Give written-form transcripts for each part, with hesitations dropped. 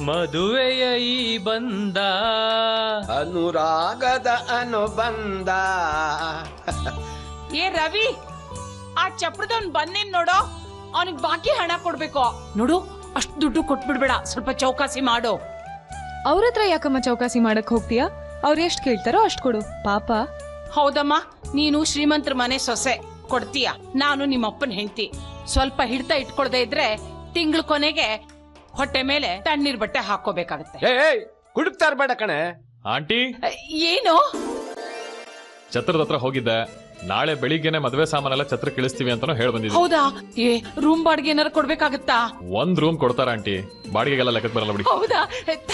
ಮದುವೆಯ ಈ ಬಂದ ಅನುರಾಗದ ಅನುಬಂಧ. ಏ ರವಿ, ಆ ಚಪ್ರದವನ್ ಬಂದೇನ್ ನೋಡು, ಅವನಿಗೆ ಬಾಕಿ ಹಣ ಕೊಡ್ಬೇಕು ನೋಡು. ಅಷ್ಟು ದುಡ್ಡು ಕೊಟ್ಬಿಡ್ಬೇಡ, ಸ್ವಲ್ಪ ಚೌಕಾಸಿ ಮಾಡು. ಅವ್ರ ಹತ್ರ ಯಾಕಮ್ಮ ಚೌಕಾಸಿ ಮಾಡಕ್ ಹೋಗ್ತೀಯಾ? ಅವ್ರು ಎಷ್ಟ್ ಕೇಳ್ತಾರೋ ಅಷ್ಟ್ ಕೊಡು ಪಾಪ. ಹೌದಮ್ಮ, ನೀನು ಶ್ರೀಮಂತರ ಮನೆ ಸೊಸೆ ಕೊಡ್ತೀಯ, ನಾನು ನಿಮ್ಮಪ್ಪನ ಹೆಂಡತಿ. ಸ್ವಲ್ಪ ಹಿಡ್ತಾ ಇಟ್ಕೊಳ್ದೆ ಇದ್ರೆ ತಿಂಗಳ ಕೊನೆಗೆ ಹೊಟ್ಟೆ ಮೇಲೆ ತಣ್ಣೀರ್ ಬಟ್ಟೆ ಹಾಕೋಬೇಕಾಗತ್ತೆ. ಕುಡುಕ್ತಾ ಇರ್ಬೇಡ ಕಣೆ. ಆಂಟಿ, ಏನು? ಛತ್ರದ ಹತ್ರ ಹೋಗಿದ್ದೆ. ನಾಳೆ ಬೆಳಿಗ್ಗೆನೆ ಮದುವೆ ಸಾಮಾನೆಲ್ಲ ಛತ್ರ ಇಳಿಸ್ತೀವಿ ಅಂತಾನು ಹೇಳಿ ಬಂದಿದ್ದೆ. ಹೌದಾ? ಏ, ರೂಮ್ ಬಾಡಿಗೆ ಏನಾರು ಕೊಡ್ಬೇಕಾಗತ್ತಾ? ಒಂದ್ ರೂಮ್ ಕೊಡ್ತಾರ ಆಂಟಿ, ಬಾಡಿಗೆಗೆಲ್ಲ ಲೆಕ್ಕಕ್ಕೆ ಬರಲ್ಲ ಬಿಡಿ. ಹೌದಾ?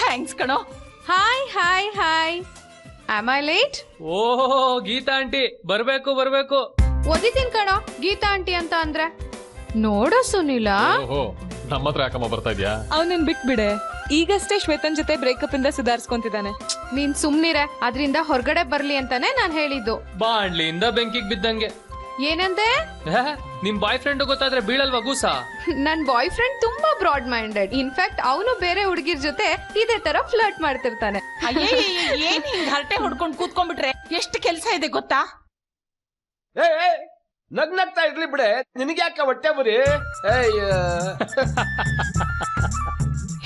ಥ್ಯಾಂಕ್ಸ್ ಕಣೋ. Hi hi hi, am I late? ಓಹೋ, ಗೀತಾ ಆಂಟಿ ಬರ್ಬೇಕು ಬರ್ಬೇಕು. ಓದಿತೀನಿ ಕಣೋ ಗೀತಾ ಆಂಟಿ ಅಂತ ಅಂದ್ರೆ. ನೋಡೋ ಸುನೀಲ, ಓಹೋ, ನಮ್ಮ ಹತ್ರ ಯಾಕಮ್ಮ ಬರ್ತಾ ಇದ್ಯಾ? ಅವನನ್ ಬಿಟ್ಬಿಡೆ. ಈಗಷ್ಟೇ ಶ್ವೇತನ್ ಜೊತೆ ಬ್ರೇಕಪ್ ಇಂದ ಸುಧಾರಿಸ್ಕೊಂತಿದ್ದಾನೆ. ನೀನ್ ಸುಮ್ನಿರೆ, ಅದ್ರಿಂದ ಹೊರಗಡೆ ಬರ್ಲಿ ಅಂತಾನೆ ನಾನ್ ಹೇಳಿದ್ದು. ಬಾಣ್ಲಿಯಿಂದ ಬೆಂಕಿಗೆ ಬಿದ್ದಂಗೆ. ಏನಂದೆ? ನಿಮ್ ಬಾಯ್ ಫ್ರೆಂಡ್ ಗೊತ್ತಾದ್ರೆ ಬೀಳಲ್ವಾ ಗೂಸ? ನನ್ ಬಾಯ್ ಫ್ರೆಂಡ್ ತುಂಬಾ ಬ್ರಾಡ್ ಮೈಂಡೆಡ್. ಇನ್ಫ್ಯಾಕ್ಟ್ ಅವನು ಬೇರೆ ಹುಡುಗಿರ್ ಜೊತೆ ಇದೇ ತರ ಫ್ಲರ್ಟ್ ಮಾಡ್ತಿರ್ತಾನೆ. ಏನ್ ಹಿಂಗ್ ಹರಟೆ ಹೊಡ್ಕೊಂಡ್ ಕೂತ್ಕೊಂಡ್ಬಿಟ್ರೆ ಎಷ್ಟು ಕೆಲ್ಸ ಇದೆ ಗೊತ್ತಾ? ನಗ್ನಗ್ತಾ ಇರ್ಲಿ ಬಿಡೆ, ನಿನಗೆ ಯಾಕೆ ಹೊಟ್ಟೆ ಬರೀ?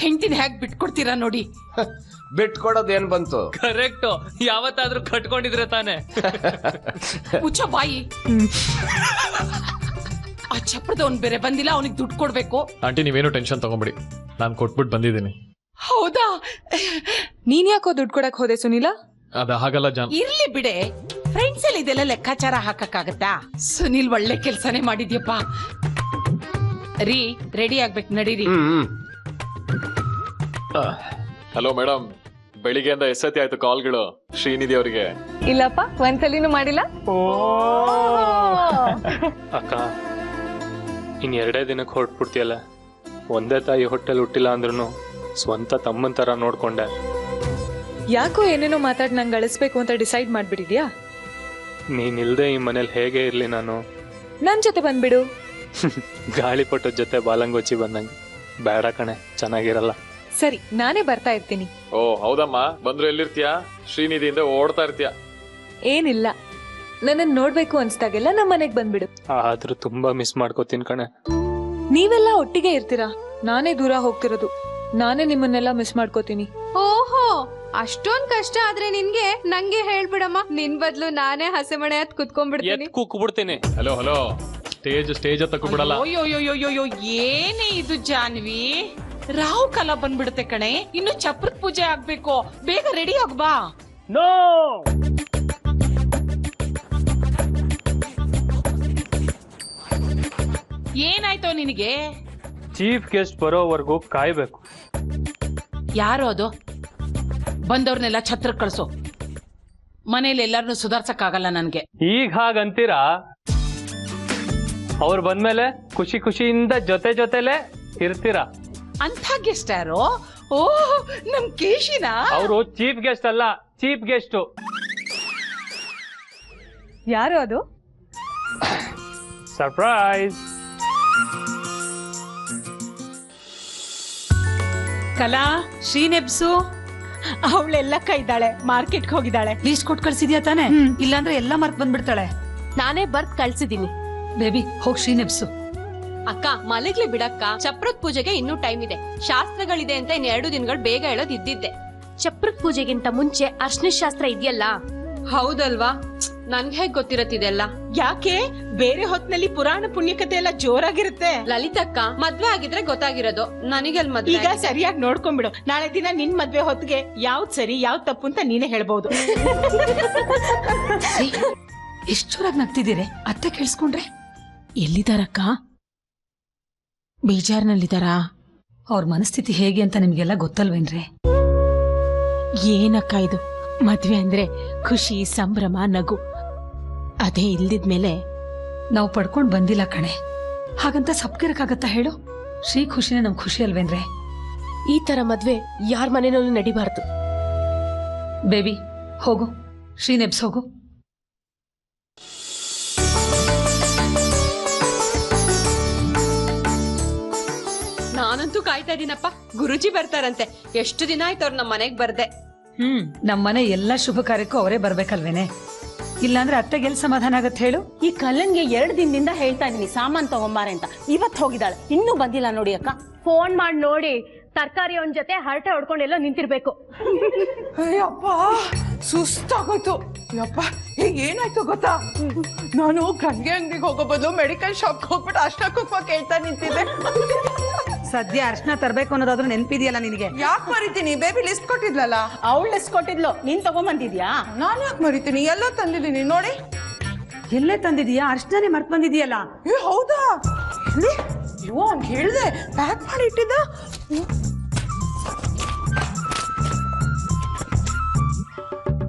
ಹೆಂಡತಿನ ಹೇಗ್ ಬಿಟ್ಕೊಡ್ತೀರಾ ನೋಡಿ. ಬಿಟ್ಕೊಡೋದೇನ್ ಬಂತು? ಕರೆಕ್ಟ್, ಯಾವತ್ತಾದ್ರೂ ಕಟ್ಕೊಂಡಿದ್ರೆ ತಾನೆ. ಮುಚ್ಚ ಬಾಯಿ. ಆ ಚಪ್ರದವನ್ ಬೇರೆ ಬಂದಿಲ್ಲ, ಅವನಿಗೆ ದುಡ್ಡು ಕೊಡ್ಬೇಕು. ಆಂಟಿ, ನೀವೇನು ಟೆನ್ಷನ್ ತಗೊಂಬಿಡಿ, ನಾನ್ ಕೊಟ್ಬಿಟ್ಟು ಬಂದಿದ್ದೀನಿ. ಹೌದಾ? ನೀನ್ ಯಾಕೋ ದುಡ್ಡು ಕೊಡಕ್ ಹೋದೆ ಸುನೀಲ? ಅದ ಹಾಗಲ್ಲ ಜಾನ್. ಇರ್ಲಿ ಬಿಡೆ, ಫ್ರೆಂಡ್ಸ್ ಅಲ್ಲಿ ಇದೆಲ್ಲ ಲೆಕ್ಕಾಚಾರ ಹಾಕಕ್ಕಾಗತ್ತಾ? ಸುನಿಲ್ ಒಳ್ಳೆ ಕೆಲ್ಸನೇ ಮಾಡಿದ್ಯಪ್ಪ. ರೀ, ರೆಡಿ ಆಗ್ಬೇಕು, ನಡೀರಿ. ಹಲೋ ಮೇಡಮ್, ಬೆಳಿಗ್ಗೆಯಿಂದ ಎಷ್ಟತಿ ಆಯ್ತು ಕಾಲ್ಗಳು ಶ್ರೀನಿಧಿ ಅವರಿಗೆ? ಇಲ್ಲಪ್ಪ, ಒಂದ್ಸಲಿನೂ ಮಾಡಿಲ್ಲ. ಅಕ್ಕ, ಇನ್ 2 ದಿನಕ್ಕೆ ಹೊರಟ್ಬಿಡ್ತೀಯಲ್ಲ. ಒಂದೇ ತಾಯಿ ಹೊಟ್ಟೆಲ್ ಹುಟ್ಟಿಲ್ಲ ಅಂದ್ರೂ ಸ್ವಂತ ತಮ್ಮನ್ ತರ ನೋಡ್ಕೊಂಡೆ. ಯಾಕೋ ಏನೇನೋ ಮಾತಾಡ್ ನಂಗೆ ಗಳಿಸ್ಬೇಕು ಅಂತ ಡಿಸೈಡ್ ಮಾಡ್ಬಿಟ್ಟಿದ್ಯಾ? ನೀನಿಲ್ದೆ ಈ ಮನೇಲಿ ಹೇಗೆ ಇರ್ಲಿ ನಾನು? ನನ್ ಜೊತೆ ಬಂದ್ಬಿಡು. ಗಾಳಿಪಟದ ಜೊತೆ ಬಾಲಂಗೋಚಿ ಬಂದಂಗೆ. ಬೇಡ ಕಣೆ, ಚೆನ್ನಾಗಿರಲ್ಲ. ಸರಿ, ನಾನೇ ಬರ್ತಾ ಇರ್ತೀನಿ. ಓ ಹೌದಮ್ಮ, ಬಂದ್ರು ಎಲ್ಲಿರ್ತೀಯಾ? ಶ್ರೀನಿಧಿಯಿಂದ ಓಡ್ತಾ ಇರ್ತೀಯ? ಏನಿಲ್ಲ, ನನ್ನ ನೋಡ್ಬೇಕು ಅನ್ಸ್ದಾಗೆಲ್ಲ ನಮ್ಮ ಮನೆಗ್ ಬಂದ್ಬಿಡು. ಆದ್ರೂ ತುಂಬಾ ಮಿಸ್ ಮಾಡ್ಕೋತೀನಿ ಕಣೆ. ನೀವೆಲ್ಲ ಒಟ್ಟಿಗೆ ಇರ್ತೀರಾ, ನಾನೇ ದೂರ ಹೋಗ್ತಿರೋದು. ನಾನೇ ನಿಮ್ಮನ್ನೆಲ್ಲ ಮಿಸ್ ಮಾಡ್ಕೋತೀನಿ. ಓಹೋ, ಅಷ್ಟೊಂದ್ ಕಷ್ಟ ಆದ್ರೆ ನಿನ್ಗೆ ನಂಗೆ ಹೇಳ್ಬಿಡಮ್ಮ. ನಿನ್ ಬದ್ಲು ನಾನೇ ಹಸೆ ಮಣೆ ಹತ್ ಕುತ್ಕೊಂಡ್ಬಿಡ್ತೀನಿ. ಕುಕ್ಬಿಡ್ತೀನಿ. ಹಲೋ ಹಲೋ, ಸ್ಟೇಜ್ ಹತ್ತಕ್ಕೂ ಬಿಡಲ್ಲ. ಅಯ್ಯೋಯ್ಯೋಯ್ಯೋಯ್ಯೋ, ಏನೇ ಇದು ಜಾನ್ವಿ? ರಾವ್ ಕಾಲ ಬಂದ್ಬಿಡುತ್ತೆ ಕಣೆ, ಇನ್ನು ಚಪ್ರದ ಪೂಜೆ ಆಗ್ಬೇಕು. ಬೇಗ ರೆಡಿ ಆಗ್ಬಾ. ನೋ, ಏನಾಯ್ತೋ ನಿನಗೆ? ಚೀಫ್ ಗೆಸ್ಟ್ ಬರೋವರೆಗೂ ಕಾಯ್ಬೇಕು. ಯಾರೋ ಅದು? ಬಂದವ್ರನ್ನೆಲ್ಲ ಛತ್ರ ಕಳ್ಸೋ. ಮನೇಲಿ ಎಲ್ಲಾರನ್ನು ಸುಧಾರ್ಸಕ್ಕಾಗಲ್ಲ ನನ್ಗೆ. ಈಗ ಹಾಗಂತೀರಾ? ಅವ್ರು ಬಂದ್ಮೇಲೆ ಖುಷಿ ಖುಷಿಯಿಂದ ಜೊತೆಲೇ ಇರ್ತೀರಾ. ಅಂತ ಗೆಸ್ಟ್ ಯಾರೋ? ಓ, ನಮ್ ಕೇಶಿನಾ? ಅವರು ಚೀಫ್ ಗೆಸ್ಟ್ ಅಲ್ಲ, ಚೀಫ್ ಗೆಸ್ಟ್. ಯಾರು ಅದು? ಸರ್ಪ್ರೈಸ್. ಕಲಾ, ಶ್ರೀನೆಬ್ಸು ಅವಳೆಲ್ಲ ಇದ್ದಾಳೆ, ಮಾರ್ಕೆಟ್ಗೆ ಹೋಗಿದ್ದಾಳೆ. ಲೀಸ್ಟ್ ಕೊಟ್ಟು ಕಳ್ಸಿದ್ಯಾ ತಾನೆ? ಇಲ್ಲಾಂದ್ರೆ ಎಲ್ಲ ಮರ್ತ್ ಬಂದ್ಬಿಡ್ತಾಳೆ. ನಾನೇ ಬರ್ತ್ ಕಳ್ಸಿದೀನಿ. ಬೇಬಿ, ಹೋಗ್ ಶ್ರೀನೆಬ್ಸು. ಅಕ್ಕ, ಮಲಗ್ಲಿ ಬಿಡಕ್ಕ, ಚಪ್ರದ ಪೂಜೆಗೆ ಇನ್ನೂ ಟೈಮ್ ಇದೆ. ಶಾಸ್ತ್ರಗಳಿದೆ ಅಂತ ಇನ್ 2 ದಿನಗಳು ಬೇಗ ಹೇಳೋದ್ ಇದ್ದಿದ್ದೆ. ಚಪ್ರದ ಪೂಜೆಗಿಂತ ಮುಂಚೆ ಅರ್ಶಿನ ಶಾಸ್ತ್ರ ಇದೆಯಲ್ಲ? ಹೌದಲ್ವಾ? ನನ್ಗೆ ಹೇಗ್ ಗೊತ್ತಿರತ್ತಿದೆಲ್ಲ? ಯಾಕೆ? ಬೇರೆ ಹೊತ್ನಲ್ಲಿ ಪುರಾಣ ಪುಣ್ಯಕತೆ ಎಲ್ಲ ಜೋರಾಗಿರುತ್ತೆ. ಲಲಿತಕ್ಕ, ಮದ್ವೆ ಆಗಿದ್ರೆ ಗೊತ್ತಾಗಿರೋದು. ನನಗೆಲ್ ಮದ್ವೆ? ಈಗ ಸರಿಯಾಗಿ ನೋಡ್ಕೊಂಡ್ಬಿಡು. ನಾಳೆ ದಿನ ನಿನ್ ಮದ್ವೆ ಹೊತ್ತಿಗೆ ಯಾವ್ದ್ ಸರಿ ಯಾವ್ದ್ ತಪ್ಪು ಅಂತ ನೀನೇ ಹೇಳ್ಬಹುದು. ಎಷ್ಟ್ ಜೋರಾಗಿ ನಗ್ತಿದ್ದೀರಿ? ಅತ್ತೆ ಕೇಳಿಸ್ಕೊಂಡ್ರೆ? ಎಲ್ಲಿದಾರಕ್ಕ? ಬೇಜಾರ್ನಲ್ಲಿದಾರಾ? ಅವ್ರ ಮನಸ್ಥಿತಿ ಹೇಗೆ ಅಂತ ನಿಮ್ಗೆಲ್ಲ ಗೊತ್ತಲ್ವೇನ್ರಿ? ಏನಕ್ಕ ಇದು? ಮದ್ವೆ ಅಂದ್ರೆ ಖುಷಿ, ಸಂಭ್ರಮ, ನಗು. ಅದೇ ಇಲ್ದಿದ್ಮೇಲೆ ನಾವು ಪಡ್ಕೊಂಡ್ ಬಂದಿಲ್ಲ ಕಣೆ. ಹಾಗಂತ ಸಪ್ಕಿರಕ್ಕಾಗತ್ತಾ ಹೇಳು? ಶ್ರೀ ಖುಷಿನೇ ನಮ್ ಖುಷಿ ಅಲ್ವೇನ್ರೆ? ಈ ತರ ಮದ್ವೆ ಯಾರ ಮನೆಯಲ್ಲೂ ನಡಿಬಾರ್ದು. ಬೇಬಿ, ಹೋಗು, ಶ್ರೀನೆಬ್ಸ್ ಹೋಗು. ನಾನಂತೂ ಕಾಯ್ತಾ ಇದೀನಪ್ಪ. ಗುರುಜಿ ಬರ್ತಾರಂತೆ. ಎಷ್ಟು ದಿನ ಆಯ್ತು ಅವ್ರು ನಮ್ಮ ಮನೆಗ್ ಬರ್ದೆ. ನಮ್ಮನೆ ಎಲ್ಲಾ ಶುಭ ಕಾರ್ಯಕ್ಕೂ ಅವರೇ ಬರ್ಬೇಕಲ್ವೇನೆ? ಇಲ್ಲಾಂದ್ರೆ ಅತ್ತೆಗೆಲ್ ಸಮಾಧಾನ ಆಗತ್ತೆ ಹೇಳು? ಈ ಕಲ್ಲನ್ಗೆ 2 ದಿನದಿಂದ ಹೇಳ್ತಾ ಇದೀನಿ ಸಾಮಾನ್ ತಗೊಂಬಾರೆ ಅಂತ. ಇವತ್ ಹೋಗಿದ್ದಾಳೆ, ಇನ್ನೂ ಬಂದಿಲ್ಲ ನೋಡಿ ಅಕ್ಕ. ಫೋನ್ ಮಾಡಿ ನೋಡಿ, ತರಕಾರಿ ಅವನ್ ಜೊತೆ ಹರಟೆ ಹೊಡ್ಕೊಂಡೆಲ್ಲೋ ನಿಂತಿರ್ಬೇಕು. ಅಯ್ಯಪ್ಪ ಸುಸ್ತಾಗೋಯ್ತು. ಯಪ್ಪ ಏನಾಯ್ತು ಗೊತ್ತಾ, ನಾನು ಗಂಗೆ ಅಂಗಡಿಗೆ ಹೋಗೋ ಬದಲು ಮೆಡಿಕಲ್ ಶಾಪ್ಗೆ ಹೋಗ್ಬಿಟ್ಟು ಅರ್ಶನ ಕುಂಕುಮ ಕೇಳ್ತಾ ನಿಂತಿದ್ದೆ. ಸದ್ಯ ಅರ್ಶನ ತರ್ಬೇಕು ಅನ್ನೋದಾದ್ರೂ ನೆನ್ಪಿದೆಯಲ್ಲ ನಿನಗೆ? ಯಾಕೆ ಮರಿತೀನಿ? Baby list ಕೊಟ್ಟಿದ್ಲಲ್ಲ. ಅವಳು ಲಿಸ್ಟ್ ಕೊಟ್ಟಿದ್ಲು, ನೀನ್ ತಗೊಂಬಂದಿದ್ಯಾ? ನಾನು ಯಾಕೆ ಮರಿತೀನಿ? ಎಲ್ಲ ತಂದಿದ್ದೀನಿ ನೋಡಿ. ಎಲ್ಲೇ ತಂದಿದೀಯಾ? ಅರ್ಶನೇ ಮರ್ತ್ ಬಂದಿದೀಯಲ್ಲ. ಏ ಹೌದಾ? ಅಯ್ಯೋ ಹಂಗೆ ಹೇಳ್ದೆ, ಪ್ಯಾಕ್ ಮಾಡಿ ಇಟ್ಟಿದ್ದ.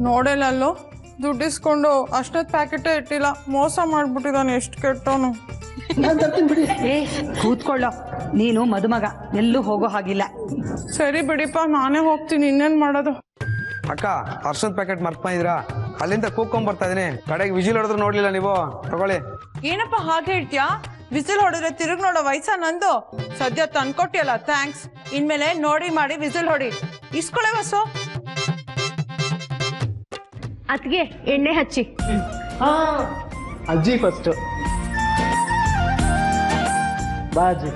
ನೋಡಲ್ಲೋ, ದುಡ್ಡಿಸ್ಕೊಂಡು ಅಷ್ಟೊತ್ತು ಪ್ಯಾಕೆಟೇ ಇಟ್ಟಿಲ್ಲ. ಮೋಸ ಮಾಡ್ಬಿಟ್ಟಿದ್ದಾನೆ, ಎಷ್ಟು ಕೆಟ್ಟವನು. ಏ ಕೂತ್ಕೊಳ್ಳೋ, ನೀನು ಮದುಮಗ, ಎಲ್ಲೂ ಹೋಗೋ ಹಾಗಿಲ್ಲ. ಸರಿ ಬಿಡಿಪ್ಪ, ನಾನೇ ಹೋಗ್ತೀನಿ, ಇನ್ನೇನ್ ಮಾಡೋದು. ಅಕ್ಕ ಅರ್ಶದ ಪ್ಯಾಕೆಟ್ ಮರ್ತ್ಕೊಂಡಿದ್ರಾ? ಅಲ್ಲಿಂದ ಕೂಕೊಂಡ್ ಬರ್ತಾ ಇದೀನಿ. ಕಡೆಗೆ ವಿಜಿಲ್ ಹೊಡೆದ್ರು ನೋಡ್ಲಿಲ್ಲ ನೀವು? ತಗೊಳ್ಳಿ. ಏನಪ್ಪ ಹಾಗೆ ಹೇಳ್ತೀಯಾ? ವಿಸಿಲ್ ಹೊಡೆದ್ರೆ ತಿರುಗ್ ನೋಡೋ ವಯಸ್ಸ ನಂದು. ಸದ್ಯ ತಂದ್ಕೊಟ್ಟಿಯಲ್ಲ, ಥ್ಯಾಂಕ್ಸ್. ಇನ್ಮೇಲೆ ನೋಡಿ ಮಾಡಿ ವಿಸಿಲ್ ಹೊಡಿ. ಇಸ್ಕೊಳೆ ವಸು. ಅದ್ಗೆ ಎಣ್ಣೆ ಹಚ್ಚಿ. ಅಜ್ಜಿ ಫಸ್ಟ್. ಬಾಜಿ.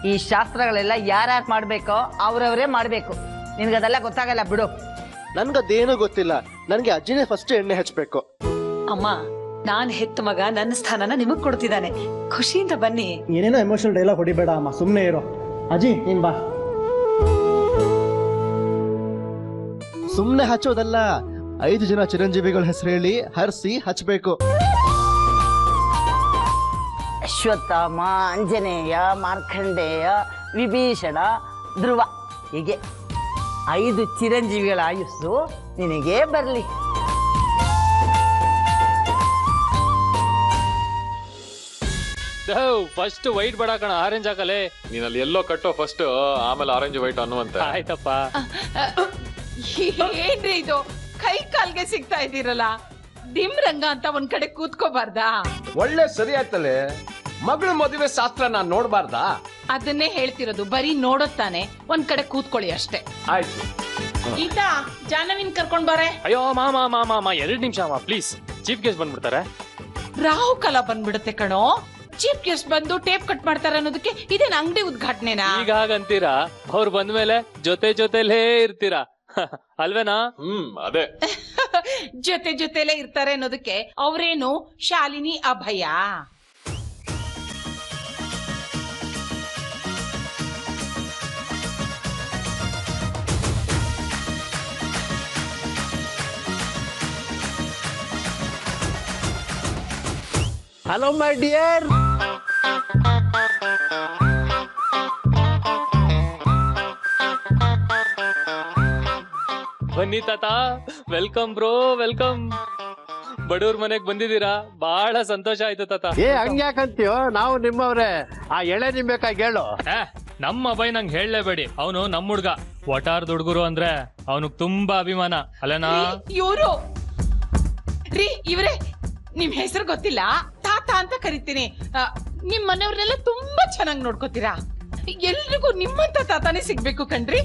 ಈ ಶಾಸ್ತ್ರಗಳೆಲ್ಲ ಯಾರ್ಯಾರು ಮಾಡ್ಬೇಕೋ ಅವ್ರವರೇ ಮಾಡ್ಬೇಕು. ನಿನ್ಗದೆಲ್ಲ ಗೊತ್ತಾಗಲ್ಲ ಬಿಡು. ನನ್ಗದೇನು ಗೊತ್ತಿಲ್ಲ. ನನ್ಗೆ ಅಜ್ಜಿನೇ ಫಸ್ಟ್ ಎಣ್ಣೆ ಹಚ್ಬೇಕು. ಅಮ್ಮ, ನಾನ್ ಹೆತ್ತ ಮಗ, ನನ್ನ ಸ್ಥಾನನ ನಿಮಗ್ ಕೊಡ್ತಿದ್ದಾನೆ. ಖುಷಿಯಿಂದ ಬನ್ನಿ. ಏನೇನೋ ಎಮೋಷನಲ್ ಡೈಲಾಗ್ ಹೊಡಿಬೇಡ ಅಮ್ಮ, ಸುಮ್ಮನೆ ಇರೋ. ಅಜ್ಜಿ ನೀನ್ ಬಾ. ಸುಮ್ಮನೆ ಹಚ್ಚೋದಲ್ಲ, 5 ಜನ ಚಿರಂಜೀವಿಗಳ ಹೆಸರು ಹೇಳಿ ಹರಿಸಿ ಹಚ್ಬೇಕು. ಅಶ್ವತ್ಥಾಮ, ಆಂಜನೇಯ, ಮಾರ್ಕಂಡೇಯ, ವಿಭೀಷಣ, ಧ್ರುವ, ಹೀಗೆ 5 ಚಿರಂಜೀವಿಗಳ ಆಯುಸ್ಸು ನಿನಗೇ ಬರ್ಲಿ. ಫಸ್ಟ್ ವೈಟ್ ಬೇಡ ಕಣ, ಆರೆಂಜ್ ಹಾಕಲೆ. ನೀನಲ್ಲಿ ಎಲ್ಲೋ ಕಟ್ಟೋ ಫಸ್ಟ್, ಆಮೇಲೆ ಆರೆಂಜ್ ವೈಟ್ ಅನ್ನುವಂತೆ. ಆಯ್ತಪ್ಪ. ಏನ್ರಿ ಇದು, ಕೈ ಕಾಲ್ಗೆ ಸಿಗ್ತಾ ಇದ್ದೀರಲ್ಲ? ಡಿಮ್ ರಂಗ ಅಂತ ಒಂದ್ ಕಡೆ ಕೂತ್ಕೋಬಾರ್ದಾ? ಒಳ್ಳೆ ಸರಿ ಆಯ್ತಲೆ. ಮಗಳ ಮದುವೆ ಶಾಸ್ತ್ರ ನಾನ್ ನೋಡ್ಬಾರ್ದಾ? ಅದನ್ನೇ ಹೇಳ್ತಿರೋದು, ಬರೀ ನೋಡುತ್ತಾನೆ. ಒಂದ್ ಕಡೆ ಕೂತ್ಕೊಳ್ಳಿ ಅಷ್ಟೇ. ಆಯ್ತು. ಈಗ ಜಾಹ್ನವಿನ್ ಕರ್ಕೊಂಡ್ ಬಾರೆ. ಅಯ್ಯೋ ಮಾಮ 2 ನಿಮಿಷ ಅಮ್ಮ ಪ್ಲೀಸ್. ಚೀಫ್ ಗೆಸ್ಟ್ ಬಂದ್ಬಿಡ್ತಾರೆ. ರಾಹು ಕಾಲ ಬಂದ್ಬಿಡುತ್ತೆ ಕಣೋ. ಚೀಫ್ ಗೆಸ್ಟ್ ಬಂದು ಟೇಪ್ ಕಟ್ ಮಾಡ್ತಾರೆ ಅನ್ನೋದಕ್ಕೆ ಇದೇನ್ ಅಂಗಡಿ ಉದ್ಘಾಟನೆನಾ? ಈಗ ಹಾಗಂತೀರಾ? ಅವ್ರು ಬಂದ್ಮೇಲೆ ಜೊತೆಲೇ ಇರ್ತೀರಾ ಅಲ್ವೇನಾ? ಅದೇ. ಜೊತೆಲೇ ಇರ್ತಾರೆ ಅನ್ನೋದಕ್ಕೆ ಅವ್ರೇನು ಶಾಲಿನಿ ಅಭಯ? Hello my dear. ಬನ್ನಿ ತಾತ. Welcome bro, welcome. ಬಡವ್ರ ಮನೆಗ್ ಬಂದಿದ್ದೀರಾ, ಬಹಳ ಸಂತೋಷ ಆಯ್ತು ತಾತ. ಹಂಗ್ಯಾಕಂತೀಯೋ, ನಾವು ನಿಮ್ಮವ್ರೆ. ಆ ಎಳೆ ನಿಂಬೇಕಾಗಿ ಹೇಳು. ನಮ್ಮ ಅಭಯ್ ನಂಗೆ ಹೇಳಲೇಬೇಡಿ, ಅವನು ನಮ್ಮ ಹುಡ್ಗ. ಒಟಾರ್ದ ಹುಡುಗರು ಅಂದ್ರೆ ಅವನಿಗೆ ತುಂಬಾ ಅಭಿಮಾನ ಅಲ್ಲೇನಾ? ಇವರು ರೀ, ಇವ್ರೆ ನಿಮ್ ಹೆಸರು ಗೊತ್ತಿಲ್ಲ, ತಾತ ಅಂತ ಕರಿತೀನಿ. ನಿಮ್ ಮನೆಯವ್ರನ್ನೆಲ್ಲ ತುಂಬಾ ಚೆನ್ನಾಗಿ ನೋಡ್ಕೋತೀರಾ. ಎಲ್ರಿಗೂ ನಿಮ್ಮಂತ ತಾತಾನೇ ಸಿಗ್ಬೇಕು ಕಣ್ರಿ.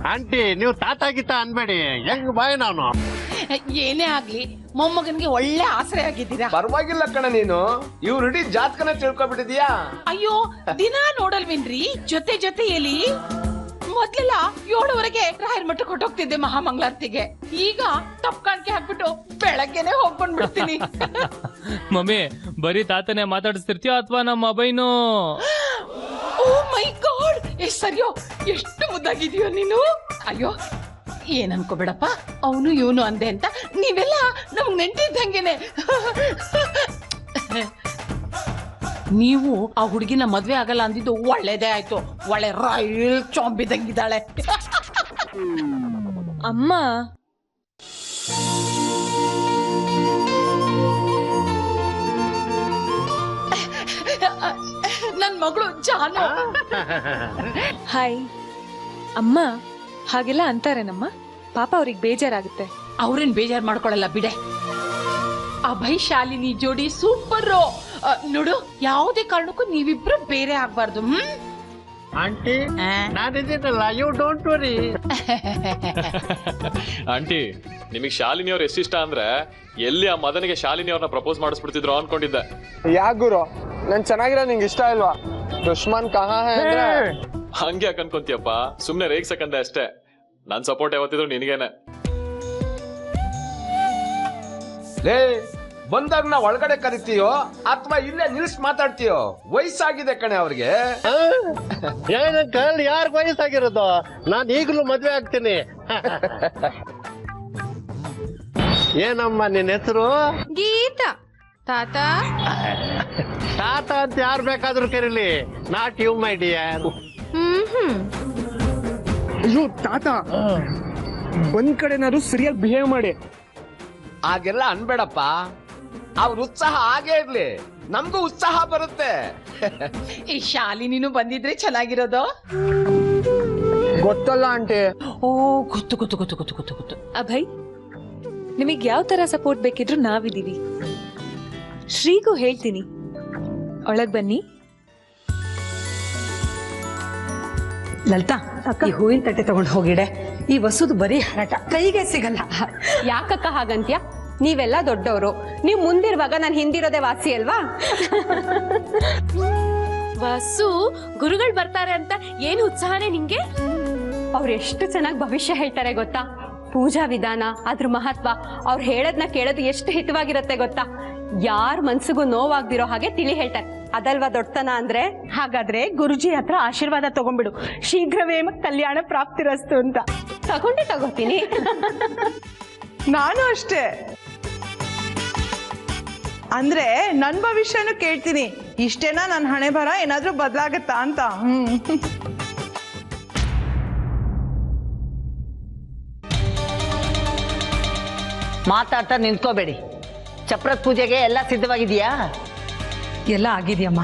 ಆಂಟಿ, ನೀವು ತಾತ ಗೀತ ಅನ್ಬೇಡಿ, ಹೆಂಗ್ ಬಾಯ್ ನಾನು. ಏನೇ ಆಗ್ಲಿ, ಮೊಮ್ಮಗನ್ಗೆ ಒಳ್ಳೆ ಆಸರೆ ಆಗಿದ್ದೀರಾ. ಪರವಾಗಿಲ್ಲ ಕಣ ನೀನು. ಇವ್ರು ಇಡೀ ಜಾತಕನ ತಿಳ್ಕೊಬಿಟ್ಟಿದ್ಯಾ? ಅಯ್ಯೋ, ದಿನ ನೋಡಲ್ವೇನ್ರಿ ಜೊತೆಯಲ್ಲಿ? ಮೊದ್ಲೆಲ್ಲ 7:00ವರೆಗೆ ರಾಯರ ಮಠಕ್ಕೆ ಹೊಟ್ಟೋಗ್ತಿದ್ದೆ ಮಹಾಮಂಗಳಾರತಿಗೆ. ಈಗ ತಪ್ಕಾಣಿಕೆ ಹಾಕ್ಬಿಟ್ಟು ಬೆಳಗ್ಗೆನೆ ಹೋಗ್ಕೊಂಡ್ಬಿಡ್ತೀನಿ. ಮಮ್ಮಿ, ಬರೀ ತಾತನೇ ಮಾತಾಡಿಸ್ತಿರ್ತೀಯ ಅಥವಾ ನಮ್ಮ ಅಭಯ್ನು? ಓ ಮೈ ಗಾಡ್, ಸರಿಯೋ, ಎಷ್ಟು ಮುದ್ದಾಗಿದೆಯೋ ನೀನು. ಅಯ್ಯೋ, ಏನ್ ಅನ್ಕೋಬೇಡಪ್ಪ, ಅವನು ಇವನು ಅಂದೆ ಅಂತ ನೀವೆಲ್ಲ ನಮ್ಗ್ ನೆಂಟಿದ್ದಂಗೆನೆ. ನೀವು ಆ ಹುಡುಗಿನ ಮದ್ವೆ ಆಗಲ್ಲ ಅಂದಿದ್ದು ಒಳ್ಳೇದೇ ಆಯ್ತು. ಒಳ್ಳೆ ರೈಲ್ ಚೊಂಬಿದಂಗಿದ್ದಾಳೆ. ಅಮ್ಮ, ನನ್ ಮಗಳು ಜಾನು. ಹಾಯ್ ಅಮ್ಮ. ಹಾಗೆಲ್ಲ ಅಂತಾರೇನಮ್ಮ? ಪಾಪ ಅವ್ರಿಗೆ ಬೇಜಾರಾಗುತ್ತೆ. ಅವ್ರೇನ್ ಬೇಜಾರ್ ಮಾಡ್ಕೊಳಲ್ಲ ಬಿಡೆ. ಅಭಯ್ ಶಾಲಿನಿ ಜೋಡಿ ಸೂಪರ್. ನೋಡು, ಯಾವುದೇ ಕಾರಣಕ್ಕೂ ನೀವಿಬ್ರು ಬೇರೆ ಆಗ್ಬಾರ್ದು. ಆಂಟಿ ನಾನಿದ್ದೀನಲ್ಲ, ಯು ಡೋಂಟ್ ವರಿ. ಆಂಟಿ ನಿಮಗೆ ಶಾಲಿನಿ ಅವ್ರು ಎಷ್ಟಿಷ್ಟ ಅಂದ್ರೆ ಎಲ್ಲಿ ಆ ಮದನಿಗೆ ಶಾಲಿನಿ ಅವ್ರನ್ನ ಪ್ರಪೋಸ್ ಮಾಡಿಸ್ಬಿಡ್ತಿದ್ರು ಅನ್ಕೊಂಡಿದ್ದೆ. ಯಾಕೆ ಗುರು, ನನ್ ಚೆನ್ನಾಗಿರೋ ನಿಂಗೆ ಇಷ್ಟ ಇಲ್ವಾ? ದುಶ್ಮನ್ ಕಹಾ ಹೈ ಅಂದ್ರೆ ಹಂಗೆ ಯಾಕೆ ಅನ್ಕೊಂತೀಯಪ್ಪ? ಸುಮ್ನೆ ರೇಗ್ಸಕಂದೆ ಅಷ್ಟೇ. ನನ್ ಸಪೋರ್ಟ್ ಯಾವತ್ತಿದ್ರು ನಿನಗೇನೆ. ಲೇ, ಬಂದಾಗ ಒಳಗಡೆ ಕರಿತೀಯೋ ಅಥವಾ ಇಲ್ಲೇ ನಿಲ್ಸ್ ಮಾತಾಡ್ತೀಯೋ? ವಯಸ್ಸಾಗಿದೆ ಕಣೆ ಅವ್ರಿಗೆ. ಏನಂಕಲ್, ಯಾರು ವಯಸ್ಸಾಗಿರೋದು? ನಾನು ಈಗಲೂ ಮದ್ವೆ ಆಗ್ತೀನಿ. ಏನಮ್ಮ ನಿನ್ನ ಹೆಸರು? ಗೀತಾ. ತಾತ ತಾತ ಅಂತ ಯಾರು ಬೇಕಾದ್ರೂ ಕರೀಲಿ, ನಾಟ್ ಯು ಮೈ ಡಿಯರ್. ಅಯ್ಯೋ ತಾತ, ಒಂದ್ ಕಡೆನಾದ್ರು ಸರಿಯಾಗಿ ಬಿಹೇವ್ ಮಾಡಿ. ಹಾಗೆಲ್ಲ ಅನ್ಬೇಡಪ್ಪ, ಅವ್ರ ಉತ್ಸಾಹ ಹಾಗೆ ಇರ್ಲಿ, ನಮ್ಗೂ ಉತ್ಸಾಹ ಬರುತ್ತೆ. ಈ ಶಾಲಿನಿನೂ ಬಂದಿದ್ರೆ ಚೆನ್ನಾಗಿರೋದು. ಗೊತ್ತಲ್ಲ ಆಂಟಿ. ಓ ಗೊತ್ತು ಗೊತ್ತು ಗೊತ್ತು ಗೊತ್ತು ಗೊತ್ತು ಗೊತ್ತು. ಅಭಯ್, ನಿಮಗೆ ಯಾವ ತರ ಸಪೋರ್ಟ್ ಬೇಕಿದ್ರು ನಾವಿದೀವಿ. ಶ್ರೀಗೂ ಹೇಳ್ತೀನಿ, ಒಳಗ್ ಬನ್ನಿ. ಲಲಿತಾ, ಈ ಹೂವಿನ ತಟ್ಟೆ ತಗೊಂಡು ಹೋಗಿಡೆ. ಈ ವಸುದು ಬರೀ ಹರಟ, ಕೈಗೆ ಸಿಗಲ್ಲ. ಯಾಕಕ್ಕ ಹಾಗಂತ್ಯ? ನೀವೆಲ್ಲ ದೊಡ್ಡವರು, ನೀವ್ ಮುಂದಿರುವಾಗ ನಾನು ಹಿಂದಿರೋದೇ ವಾಸಿ ಅಲ್ವಾ? ವಸು, ಗುರುಗಳು ಬರ್ತಾರೆ ಅಂತ ಏನು ಉತ್ಸಾಹನೇ ನಿಂಗೆ? ಅವ್ರು ಎಷ್ಟು ಚೆನ್ನಾಗಿ ಭವಿಷ್ಯ ಹೇಳ್ತಾರೆ ಗೊತ್ತಾ? ಪೂಜಾ ವಿಧಾನ, ಅದ್ರ ಮಹತ್ವ, ಅವ್ರು ಹೇಳದ್ನ ಕೇಳೋದು ಎಷ್ಟು ಹಿತವಾಗಿರುತ್ತೆ ಗೊತ್ತಾ? ಯಾರ ಮನ್ಸಿಗೂ ನೋವಾಗ್ದಿರೋ ಹಾಗೆ ತಿಳಿ ಹೇಳ್ತಾರೆ. ಅದಲ್ವಾ ದೊಡ್ಡತನ ಅಂದ್ರೆ? ಹಾಗಾದ್ರೆ ಗುರುಜಿ ಹತ್ರ ಆಶೀರ್ವಾದ ತಗೊಂಡ್ಬಿಡು, ಶೀಘ್ರವೇ ಕಲ್ಯಾಣ ಪ್ರಾಪ್ತಿರಸ್ತು ಅಂತ. ತಗೋತೀನಿ. ನಾನು ಅಷ್ಟೇ. ಅಂದ್ರೆ ನನ್ ಭವಿಷ್ಯನು ಕೇಳ್ತೀನಿ. ಇಷ್ಟೇನಾ ನನ್ ಹಣೆ ಬರ? ಏನಾದ್ರೂ ಬದಲಾಗತ್ತಾ ಅಂತ. ಮಾತಾಡ್ತಾ ನಿಂತ್ಕೋಬೇಡಿ. ಚಪ್ರದ ಪೂಜೆಗೆ ಎಲ್ಲ ಸಿದ್ಧವಾಗಿದೆಯಾ? ಎಲ್ಲ ಆಗಿದೆಯಮ್ಮ.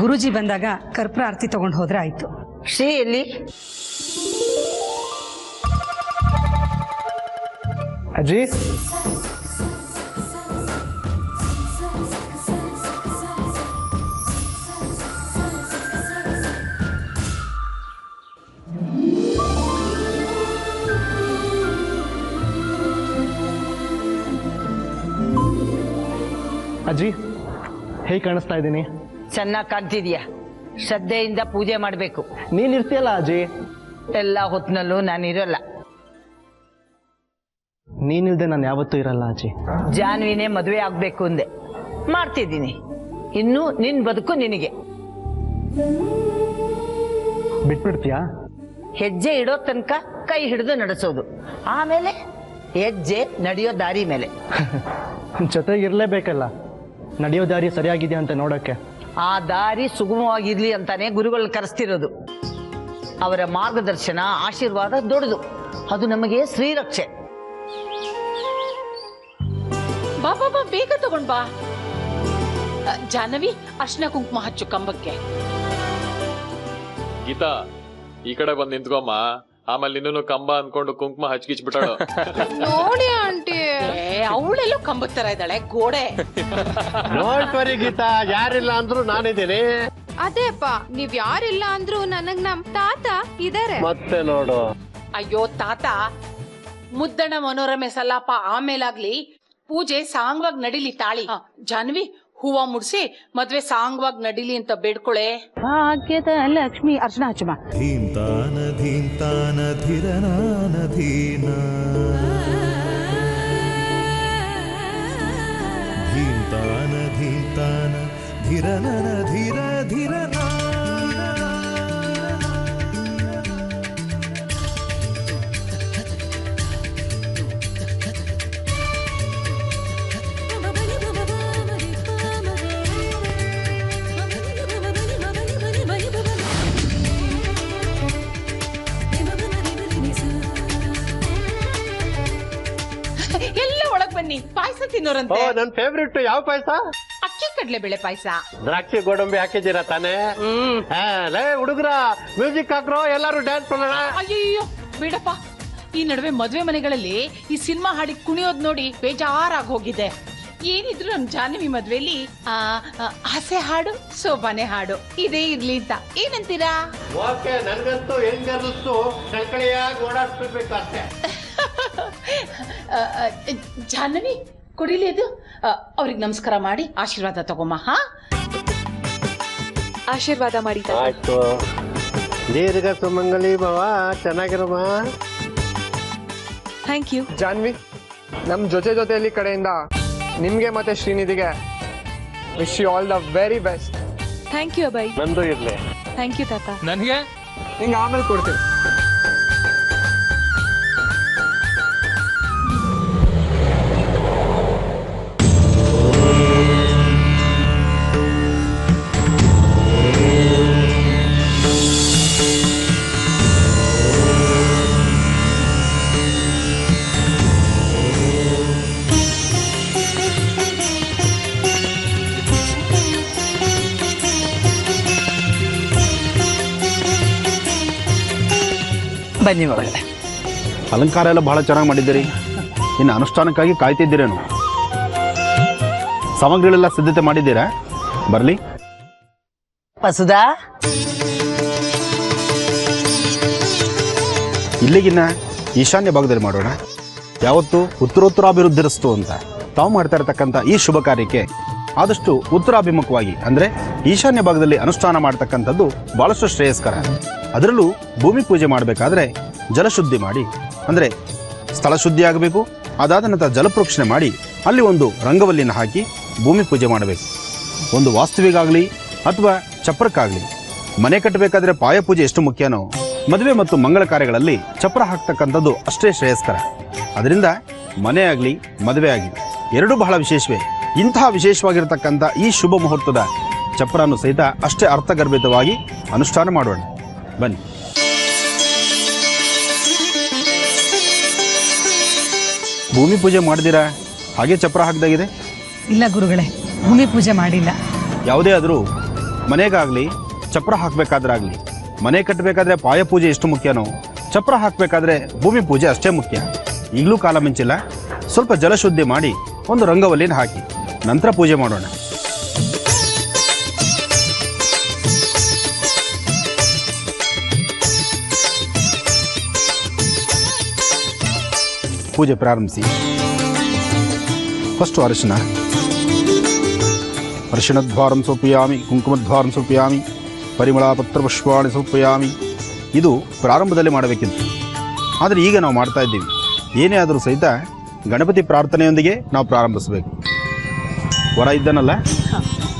ಗುರುಜಿ ಬಂದಾಗ ಕರ್ಪೂರ ಆರತಿ ತಗೊಂಡು ಹೋದ್ರೆ ಆಯ್ತು. ಶ್ರೀ ಎಲ್ಲಿ? ಅಜ್ಜಿ, ಅಜ್ಜಿ ಹೇಗೆ ಕಾಣಿಸ್ತಾ ಇದ್ದೀನಿ? ಚೆನ್ನಾಗಿ ಕಾಣ್ತಿದ್ಯಾ? ಶ್ರದ್ಧೆಯಿಂದ ಪೂಜೆ ಮಾಡಬೇಕು. ನೀನ್ ಇರ್ತೀಯಲ್ಲ ಅಜ್ಜಿ. ಎಲ್ಲ ಹೊತ್ತಿನಲ್ಲೂ ನಾನಿರಲ್ಲ. ನೀನಿಲ್ದೆ ನಾನು ಯಾವತ್ತೂ ಇರಲ್ಲ ಅಜ್ಜಿ. ಜಾನ್ವಿನೇ ಮದುವೆ ಆಗ್ಬೇಕು ಅಂದೆ, ಮಾಡ್ತಿದ್ದೀನಿ. ಇನ್ನು ನಿನ್ ಬದುಕು ನಿನಗೆ. ಬಿಟ್ಬಿಡ್ತೀಯಾ? ಹೆಜ್ಜೆ ಇಡೋ ತನಕ ಕೈ ಹಿಡಿದು ನಡೆಸೋದು, ಆಮೇಲೆ ಹೆಜ್ಜೆ ನಡೆಯೋ ದಾರಿ ಮೇಲೆ. ಜೊತೆಗಿರ್ಲೇಬೇಕಲ್ಲ, ನಡೆಯೋ ದಾರಿ ಸರಿಯಾಗಿದೆಯಾ ಅಂತ ನೋಡಕ್ಕೆ. ಆ ದಾರಿ ಸುಗಮವಾಗಿರ್ಲಿ ಅಂತಾನೆ ಗುರುಗಳು ಕರೆಸ್ತಿರೋದು. ಅವರ ಮಾರ್ಗದರ್ಶನ, ಆಶೀರ್ವಾದ ದೊಡ್ಡದು. ಅದು ನಮಗೆ ಶ್ರೀರಕ್ಷೆ. ಬಾ ಬಾ ಬಾ, ಬೇಗ ತಗೊಂಡ್ ಬಾ. ಜಾಹ್ನವಿ, ಅರ್ಶಿನ ಕುಂಕುಮ ಹಚ್ಚು ಕಂಬಕ್ಕೆ. ಗೀತಾ, ಈ ಕಡೆ ಬಂದ್ ನಿಂತ್ಕೊಮ್ಮ. ಆಮೇಲೆ ನಿನ್ನೂ ಕಂಬ ಅನ್ಕೊಂಡು ಕುಂಕುಮ ಹಚ್ಕಿಚ್ಬಿಟ್ಟಾಳು. ನೋಡಿ ಆಂಟಿ, ಅವಳೆಲ್ಲೋ ಕಂಬದ ತರ ಇದ್ದಾಳೆ, ಗೋಡೆ. ಡೋಂಟ್ ವರಿ ಗೀತಾ, ಯಾರಿಲ್ಲ ಅಂದ್ರೂ ನಾನಿದ್ದೀನಿ. ಅದೇಪ್ಪ, ನೀವ್ ಯಾರಿಲ್ಲ ಅಂದ್ರು ನನಗ್ ನಮ್ ತಾತ ಇದಾರೆ. ಮತ್ತೆ ನೋಡು. ಅಯ್ಯೋ ತಾತ, ಮುದ್ದಣ ಮನೋರಮೆ ಸಲಾಪ ಆಮೇಲಾಗ್ಲಿ, ಪೂಜೆ ಸಾಂಗವಾಗಿ ನಡಿಲಿ. ತಾಳಿ ಜಾನ್ವಿ, ಹೂವ ಮುಡ್ಸಿ ಮದ್ವೆ ಸಾಂಗವಾಗಿ ನಡಿಲಿ ಅಂತ ಬೇಡ್ಕೊಳೆ. ಭಾಗ್ಯದ ಲಕ್ಷ್ಮಿ. ಅರ್ಶನ ಹಚ್ಚಮ್ಮ. ಧೀಂತಾನ ಧೀಂತಾನ ಧಿರನಾನ ಧೀನ, ಧೀಂತಾನ ಧೀಂತಾನ ಧಿರನನ ಧಿರ ಧಿರನ. ಎಲ್ಲ ಒಳಗ್ ಬನ್ನಿ, ಪಾಯಸ ತಿನ್ನೋರಂತೆ. ನನ್ ಫೇವ್ರೇಟ್ ಯಾವ ಪಾಯಸ? ಅಕ್ಕಿ ಕಡ್ಲೆ ಬೇಳೆ ಪಾಯಸ. ದ್ರಾಕ್ಷಿ ಗೋಡಂಬಿ ಹಾಕಿದ್ದೀರಾ ತಾನೇ? ಲೇ ಹುಡುಗ್ರ, ಮ್ಯೂಸಿಕ್ ಹಾಕ್ರೋ, ಎಲ್ಲಾರು ಡ್ಯಾನ್ಸ್ ಮಾಡೋಣ. ಅಯ್ಯೋ ಬೇಡಪ್ಪ, ಈ ನಡುವೆ ಮದ್ವೆ ಮನೆಗಳಲ್ಲಿ ಈ ಸಿನಿಮಾ ಹಾಡಿ ಕುಣಿಯೋದ್ ನೋಡಿ ಬೇಜಾರಾಗಿ ಹೋಗಿದೆ. ಏನಿದ್ರು ನಮ್ ಜಾಹ್ನವಿ ಮದ್ವೆಲಿ ಆಸೆ ಹಾಡು ಸೋಬಾನೆ ಹಾಡು ಇದೇ ಇರ್ಲಿ ಅಂತ ಏನಂತೀರಾ? ಓಕೆ, ನನ್ಗಂತೂ ಹೆಂಗರ್ಸು ಕಳ್ಕಳಿಯಾಗಿ ಓಡಾಡ್ಸ್ಬೇಕು ಅಷ್ಟೇ. ಜಾಹ್ನವಿ ಕೊಡಿಲಿ ಅದು, ಅವ್ರಿಗೆ ನಮಸ್ಕಾರ ಮಾಡಿ ಆಶೀರ್ವಾದ ತಗೊಮ್ಮ. ಹಾ, ಆಶೀರ್ವಾದ ಮಾಡಿ ತಾತ. ಆಯ್ತು, ದೀರ್ಘ ಸುಮಂಗಲಿ ಬಾವ, ಚೆನ್ನಾಗಿರಮ್ಮ. Thank you. ಜಾನ್ವಿ, ನಮ್ಮ ಜೊತೆಯಲ್ಲಿ ಕಡೆಯಿಂದ ನಿಮ್ಗೆ ಮತ್ತೆ ಶ್ರೀನಿಧಿಗೆ wish you all the very best. Thank you Abhay. ನಂದು ಇರ್ಲಿ. ಥ್ಯಾಂಕ್ ಯು ತಾತ. ನನಗೆ ನಿಂಗೆ ಆಮೇಲೆ ಕೊಡ್ತೀನಿ. ಬನ್ನಿ ಒಳಗಡೆ. ಅಲಂಕಾರ ಎಲ್ಲ ಬಹಳ ಚೆನ್ನಾಗಿ ಮಾಡಿದ್ದೀರಿ. ಇನ್ನು ಅನುಷ್ಠಾನಕ್ಕಾಗಿ ಕಾಯ್ತಿದ್ದೀರೇನು? ಸಾಮಗ್ರಿಗಳೆಲ್ಲ ಸಿದ್ಧತೆ ಮಾಡಿದ್ದೀರಾ? ಬರಲಿ. ವಸುದಾ, ಇಲ್ಲಿಗಿನ್ನ ಈಶಾನ್ಯ ಭಾಗದಲ್ಲಿ ಮಾಡೋಣ. ಯಾವತ್ತು ಉತ್ತರೋತ್ತರಾಭಿವೃದ್ಧಿರಸ್ತು ಅಂತ ತಾವು ಮಾಡ್ತಾ ಇರತಕ್ಕಂಥ ಈ ಶುಭ ಕಾರ್ಯಕ್ಕೆ ಆದಷ್ಟು ಉತ್ತರಾಭಿಮುಖವಾಗಿ ಅಂದರೆ ಈಶಾನ್ಯ ಭಾಗದಲ್ಲಿ ಅನುಷ್ಠಾನ ಮಾಡ್ತಕ್ಕಂಥದ್ದು ಬಹಳಷ್ಟು ಶ್ರೇಯಸ್ಕರ. ಅದರಲ್ಲೂ ಭೂಮಿ ಪೂಜೆ ಮಾಡಬೇಕಾದ್ರೆ ಜಲಶುದ್ಧಿ ಮಾಡಿ, ಅಂದರೆ ಸ್ಥಳ ಶುದ್ಧಿ ಆಗಬೇಕು. ಅದಾದ ನಂತರ ಜಲಪ್ರೋಕ್ಷಣೆ ಮಾಡಿ ಅಲ್ಲಿ ಒಂದು ರಂಗವಲ್ಲಿನ ಹಾಕಿ ಭೂಮಿ ಪೂಜೆ ಮಾಡಬೇಕು. ಒಂದು ವಾಸ್ತುವಿಗಾಗಲಿ ಅಥವಾ ಚಪ್ರಕ್ಕಾಗಲಿ ಮನೆ ಕಟ್ಟಬೇಕಾದ್ರೆ ಪಾಯ ಪೂಜೆ ಎಷ್ಟು ಮುಖ್ಯನೋ, ಮದುವೆ ಮತ್ತು ಮಂಗಳ ಕಾರ್ಯಗಳಲ್ಲಿ ಚಪ್ರ ಹಾಕ್ತಕ್ಕಂಥದ್ದು ಅಷ್ಟೇ ಶ್ರೇಯಸ್ಕರ. ಅದರಿಂದ ಮನೆ ಆಗಲಿ ಮದುವೆ ಆಗಲಿ ಎರಡೂ ಬಹಳ ವಿಶೇಷವೇ. ಇಂತಹ ವಿಶೇಷವಾಗಿರತಕ್ಕಂಥ ಈ ಶುಭ ಮುಹೂರ್ತದ ಚಪ್ರನ್ನು ಸಹಿತ ಅಷ್ಟೇ ಅರ್ಥಗರ್ಭಿತವಾಗಿ ಅನುಷ್ಠಾನ ಮಾಡೋಣ. ಬನ್ನಿ. ಭೂಮಿ ಪೂಜೆ ಮಾಡಿದಿರಾ? ಹಾಗೆ ಚಪ್ರ ಹಾಕಿದಾಗಿದೆ? ಇಲ್ಲ ಗುರುಗಳೇ, ಭೂಮಿ ಪೂಜೆ ಮಾಡಿಲ್ಲ. ಯಾವುದೇ ಆದರೂ ಮನೆಗಾಗಲಿ ಚಪ್ರ ಹಾಕಬೇಕಾದ್ರಾಗಲಿ, ಮನೆ ಕಟ್ಟಬೇಕಾದ್ರೆ ಪಾಯ ಪೂಜೆ ಎಷ್ಟು ಮುಖ್ಯನೋ ಚಪ್ರ ಹಾಕಬೇಕಾದ್ರೆ ಭೂಮಿ ಪೂಜೆ ಅಷ್ಟೇ ಮುಖ್ಯ. ಈಗಲೂ ಕಾಲ ಮಿಂಚಿಲ್ಲ. ಸ್ವಲ್ಪ ಜಲಶುದ್ಧಿ ಮಾಡಿ ಒಂದು ರಂಗವಲ್ಲಿನ ಹಾಕಿ ನಂತರ ಪೂಜೆ ಮಾಡೋಣ. ಪೂಜೆ ಪ್ರಾರಂಭಿಸಿ. ಫಸ್ಟು ಅರಿಶಿಣದ್ವಾರಂ ಸಮರ್ಪಯಾಮಿ, ಕುಂಕುಮದ್ವಾರಂ ಸಮರ್ಪಯಾಮಿ, ಪರಿಮಳಪತ್ರಪುಷ್ಪಾಣಿ ಸಮರ್ಪಯಾಮಿ. ಇದು ಪ್ರಾರಂಭದಲ್ಲಿ ಮಾಡಬೇಕಿತ್ತು, ಆದರೆ ಈಗ ನಾವು ಮಾಡ್ತಾ ಇದ್ದೀವಿ. ಏನೇ ಆದರೂ ಸಹಿತ ಗಣಪತಿ ಪ್ರಾರ್ಥನೆಯೊಂದಿಗೆ ನಾವು ಪ್ರಾರಂಭಿಸಬೇಕು. ವರ ಇದ್ದಾನಲ್ಲ,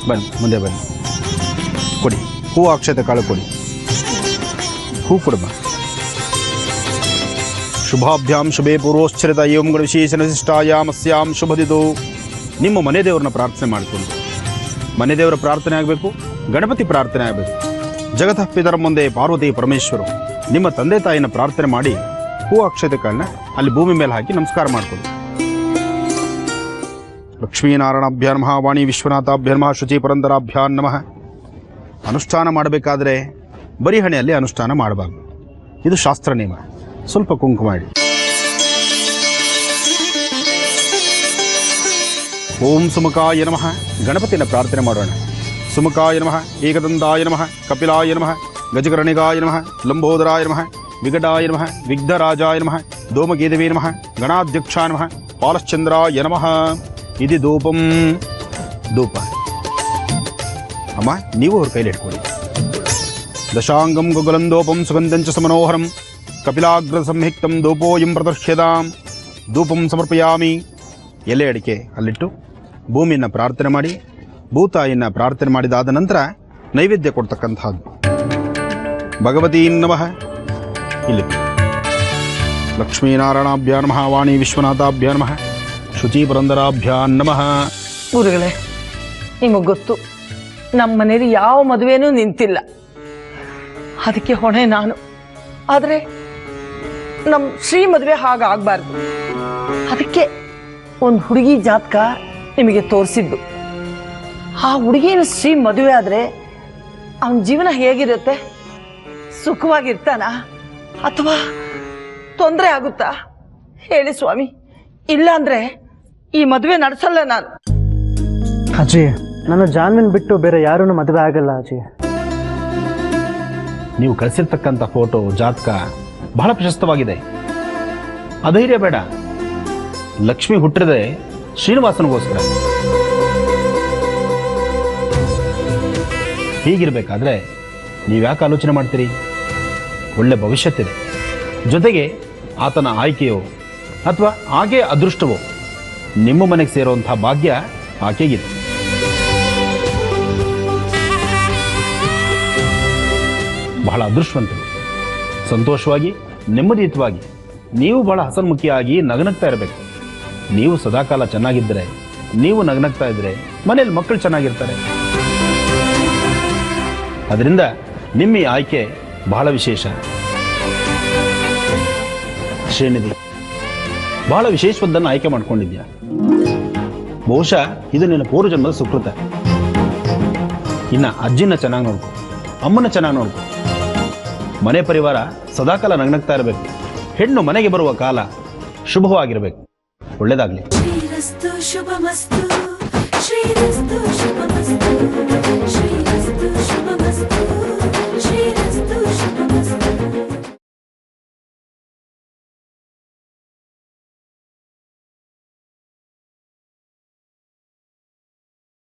ಬನ್ನಿ ಮುಂದೆ ಬನ್ನಿ. ಕೊಡಿ ಹೂ, ಅಕ್ಷತೆ ಕಾಳು ಕೊಡಿ. ಹೂ ಕೊಡಮ್ಮ. ಶುಭಾಭ್ಯಾಂ ಶುಭೇ ಪೂರ್ವೋಶ್ಚರಿತ ಏವಂಗಳ ವಿಶೇಷ ವಿಶಿಷ್ಟಾಯಾಮಸ್ಯಾಂ ಶುಭದಿದು. ನಿಮ್ಮ ಮನೆ ದೇವರನ್ನ ಪ್ರಾರ್ಥನೆ ಮಾಡಿಕೊಂಡು, ಮನೆ ದೇವರ ಪ್ರಾರ್ಥನೆ ಆಗಬೇಕು, ಗಣಪತಿ ಪ್ರಾರ್ಥನೆ ಆಗಬೇಕು. ಜಗತಃಪಿತರ ಮುಂದೆ ಪಾರ್ವತಿ ಪರಮೇಶ್ವರು ನಿಮ್ಮ ತಂದೆ ತಾಯಿನ ಪ್ರಾರ್ಥನೆ ಮಾಡಿ ಹೂ ಅಕ್ಷತೆ ಕಾಳನ್ನ ಅಲ್ಲಿ ಭೂಮಿ ಮೇಲೆ ಹಾಕಿ ನಮಸ್ಕಾರ ಮಾಡಿಕೊಳ್ಳಿ. ಲಕ್ಷ್ಮೀನಾರಾಯಣಾಭ್ಯಾಂ ನಮಃ, ವಾಣಿ ವಿಶ್ವನಾಥಾಭ್ಯಾಂ ನಮಃ, ಶುಚಿ ಪುರಂದರಾಭ್ಯಾಂ ನಮಃ. ಅನುಷ್ಠಾನ ಮಾಡಬೇಕಾದ್ರೆ ಬರೀ ಹಣೆಯಲ್ಲಿ ಅನುಷ್ಠಾನ ಮಾಡಬಾರ್ದು, ಇದು ಶಾಸ್ತ್ರ ನಿಯಮ. ಸ್ವಲ್ಪ ಕುಂಕುಮ ಇಡಿ. ಓಂ ಸುಮುಖಾಯ ನಮಃ. ಗಣಪತಿನ ಪ್ರಾರ್ಥನೆ ಮಾಡೋಣ. ಸುಮುಖಾಯ ನಮಃ, ಏಕದಂತಾಯ ನಮಃ, ಕಪಿಲಾಯ ನಮಃ, ಗಜಕರ್ಣಿಕಾಯ ನಮಃ, ಲಂಬೋದರಾಯ ನಮಃ, ವಿಕಟಾಯ ನಮಃ, ವಿಘ್ನರಾಜಾಯ ನಮಃ, ಧೂಮಕೇತವೇ ನಮಃ, ಗಣಾಧ್ಯಕ್ಷಾಯ ನಮಃ, ಪಾಲಶ್ಚಂದ್ರಾಯ ನಮಃ. ಇದು ಧೂಪಂ. ಧೂಪ ಅಮ್ಮ ನೀವು ಅವ್ರ ಕೈಲಿ ಇಟ್ಕೊಳ್ಳಿ. ದಶಾಂಗಂ ಗುಗುಲಂದೋಪಂ ಸುಗಂಧಂಚ ಸಮನೋಹರಂ ಕಪಿಲಾಗ್ರ ಸಂಹಿಕ್ತಂ ಧೂಪೋಯಂ ಪ್ರದರ್ಶ್ಯತಾಂ. ಧೂಪಂ ಸಮರ್ಪಯಾಮಿ. ಎಲೆ ಅಡಿಕೆ ಅಲ್ಲಿಟ್ಟು ಭೂಮಿಯನ್ನು ಪ್ರಾರ್ಥನೆ ಮಾಡಿ, ಭೂತಾಯಿಯನ್ನು ಪ್ರಾರ್ಥನೆ ಮಾಡಿದಾದ ನಂತರ ನೈವೇದ್ಯ ಕೊಡ್ತಕ್ಕಂಥದ್ದು. ಭಗವತೀ ನಮಃ. ಇಲ್ಲಿ ಲಕ್ಷ್ಮೀನಾರಾಯಣಾಭ್ಯಾಂ ನಮಃ, ವಾಣಿ ವಿಶ್ವನಾಥಾಭ್ಯಾಂ ನಮಃ, ಶುಚಿ ಪುರಂದರಾಭ್ಯಾಂ ನಮಃ. ಗುರುಗಳೇ, ನಿಮಗೆ ಗೊತ್ತು, ನಮ್ಮ ಮನೇಲಿ ಯಾವ ಮದುವೆನೂ ನಿಂತಿಲ್ಲ, ಅದಕ್ಕೆ ಹೊಣೆ ನಾನು. ಆದರೆ ನಮ್ಮ ಶ್ರೀ ಮದುವೆ ಹಾಗಾಗಬಾರ್ದು, ಅದಕ್ಕೆ ಒಂದು ಹುಡುಗಿ ಜಾತಕ ನಿಮಗೆ ತೋರಿಸಿದ್ದು. ಆ ಹುಡುಗಿನ ಶ್ರೀ ಮದುವೆ ಆದರೆ ಅವನ ಜೀವನ ಹೇಗಿರುತ್ತೆ? ಸುಖವಾಗಿರ್ತಾನ ಅಥವಾ ತೊಂದರೆ ಆಗುತ್ತಾ? ಹೇಳಿ ಸ್ವಾಮಿ, ಇಲ್ಲ ಅಂದ್ರೆ ಈ ಮದುವೆ ನಡೆಸಲ್ಲ ನಾನು. ಅಜ್ಜಿ ನಾನು ಜಾನ್ವಿನ್ ಬಿಟ್ಟು ಬೇರೆ ಯಾರೂ ಮದುವೆ ಆಗಲ್ಲ ಅಜ್ಜಿ. ನೀವು ಕಳಿಸಿರ್ತಕ್ಕಂಥ ಫೋಟೋ ಜಾತಕ ಬಹಳ ಪ್ರಶಸ್ತವಾಗಿದೆ. ಅಧೈರ್ಯ ಬೇಡ. ಲಕ್ಷ್ಮಿ ಹುಟ್ಟಿರದೆ ಶ್ರೀನಿವಾಸನಿಗೋಸ್ಕರ. ಹೀಗಿರ್ಬೇಕಾದ್ರೆ ನೀವ್ಯಾಕೆ ಆಲೋಚನೆ ಮಾಡ್ತೀರಿ? ಒಳ್ಳೆ ಭವಿಷ್ಯತ್ತಿದೆ. ಜೊತೆಗೆ ಆತನ ಆಯ್ಕೆಯೋ ಅಥವಾ ಹಾಗೇ ಅದೃಷ್ಟವೋ ನಿಮ್ಮ ಮನೆಗೆ ಸೇರುವಂಥ ಭಾಗ್ಯ ಆಕೆಗಿದೆ. ಬಹಳ ಅದೃಷ್ಟವಂತರು. ಸಂತೋಷವಾಗಿ ನೆಮ್ಮದಿಯುತವಾಗಿ ನೀವು ಬಹಳ ಹಸನ್ಮುಖಿಯಾಗಿ ನಗನಗ್ತಾ ಇರಬೇಕು. ನೀವು ಸದಾಕಾಲ ಚೆನ್ನಾಗಿದ್ದರೆ, ನೀವು ನಗನಗ್ತಾ ಇದ್ದರೆ ಮನೇಲಿ ಮಕ್ಕಳು ಚೆನ್ನಾಗಿರ್ತಾರೆ. ಅದರಿಂದ ನಿಮ್ಮ ಈ ಆಯ್ಕೆ ಬಹಳ ವಿಶೇಷ. ಶ್ರೀನಿಧಿ, ಬಹಳ ವಿಶೇಷವಾದನ್ನು ಆಯ್ಕೆ ಮಾಡ್ಕೊಂಡಿದ್ಯಾ. ಬಹುಶಃ ಇದು ನಿನ್ನ ಪೂರ್ವಜನ್ಮದ ಸುಕೃತ. ಇನ್ನು ಅಜ್ಜಿನ ಚೆನ್ನಾಗಿ ನೋಡ್ಕೊ, ಅಮ್ಮನ ಚೆನ್ನಾಗಿ ನೋಡ್ಕೊ. ಮನೆ ಪರಿವಾರ ಸದಾಕಾಲ ನಗ್ನಗ್ತಾ ಇರಬೇಕು. ಹೆಣ್ಣು ಮನೆಗೆ ಬರುವ ಕಾಲ ಶುಭವಾಗಿರಬೇಕು. ಒಳ್ಳೆಯದಾಗಲಿ. ಶ್ರೀರಸ್ತು ಶುಭಮಸ್ತು, ಶ್ರೀರಸ್ತು ಶುಭಮಸ್ತು.